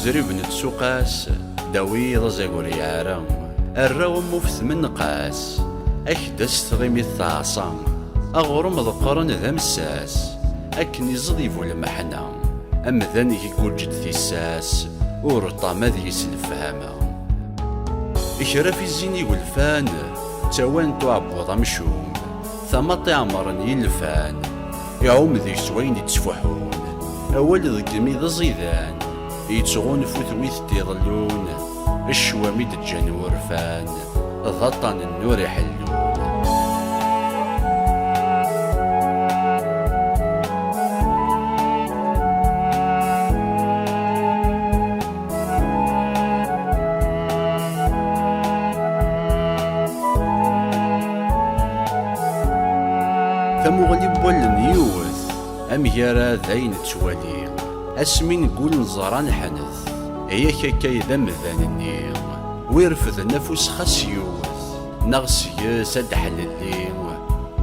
زريب نتسوقاس داوي ضزاقور يعرام الراو مفت من نقاس أكدس تغيمي الثعصان أغرم ذقرن ذا مساس أكن يزضيفو المحنا أمذن يقول جد ثيساس ورطام ذي الفهامة إكرا في الزين يقول فان توان تعبوض مشوم ثمط عمرن يلفان يعوم ذي سوين يتسفحون أول ذقمي ذا زيدان يتغون فوثويث تيظلون الشوامي دجان ورفان ضطن النور يحلون ثمغلي بولن يوث أميارا ذاين توالي أسمي نقول نزران حنث هي كاكاي ذا مذان النيم ويرفض نفس خاس يوث نغسي سد حللي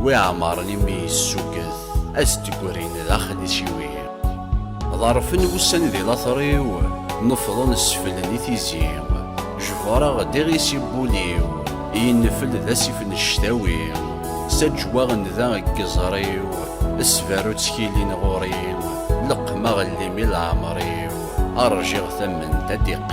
ويعمرني مي السوقث أستقورين داخل شوي ظرف وسن ذي لاثريو نفضل السفل نتيزيو جفارا غدي غيسي بوليو ينفل ذا سيفن الشتاوي سجواغن ذا قزريو اسفارو تسكيلين غوريو لقما غلي مي العمريو أرجع ثمن تدقيو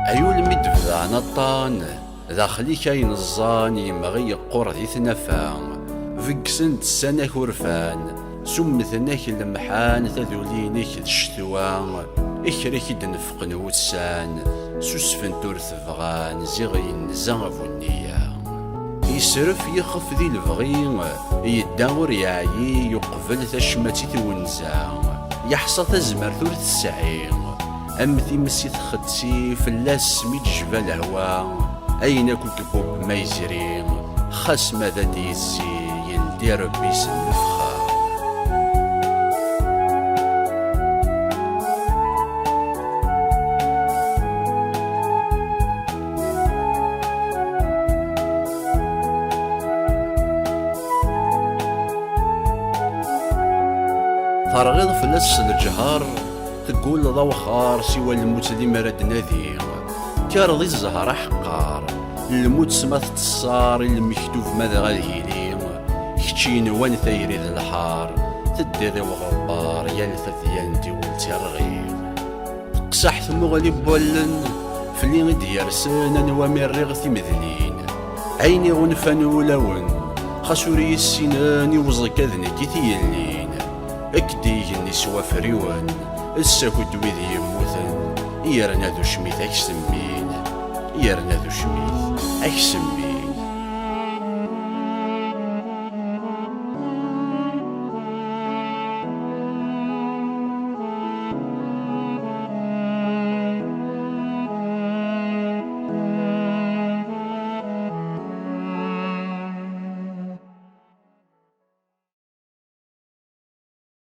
أيول مدفع نطان داخلي كاين الظان يمغي يقور ذي ثنفان فكسن تسانا كورفان سمثناك المحان تذولينك الشتوان إكريك دنفقن وتسان سوسفن تورث فغان زيغين زغف النية يسرف يخف ذي الفغين يدور يعيي يقبل تشمتي تونزا يحصى تزمر ثورث السعين أمثي مسي تخدسي فلاس ميت جبال هوا أين كوكبوب ما يزرين خاس ماذا ديزي يلدي ربي سنفخا ترغيض فلاس الجهار تقول ذا وخار سوى الموت اللي مراد نادي كارضي الزهر حقار الموت سمات تصار المكتوب ماذا غالهيلي كتشين وان ثيري ذا الحار تدي ذي وغبار يالثث ينتي والترغيب قسح ثمغلي بولن فلي غدي يرسن نوامي الرغث مذلين عيني غنفان ولون خسوري السنان يوزك اذنك ثيلين اكديه النسوة فريون الساكود ويذ يموثن يرنا ذو شميث اكسمين يرنا ذو شميث اكسمين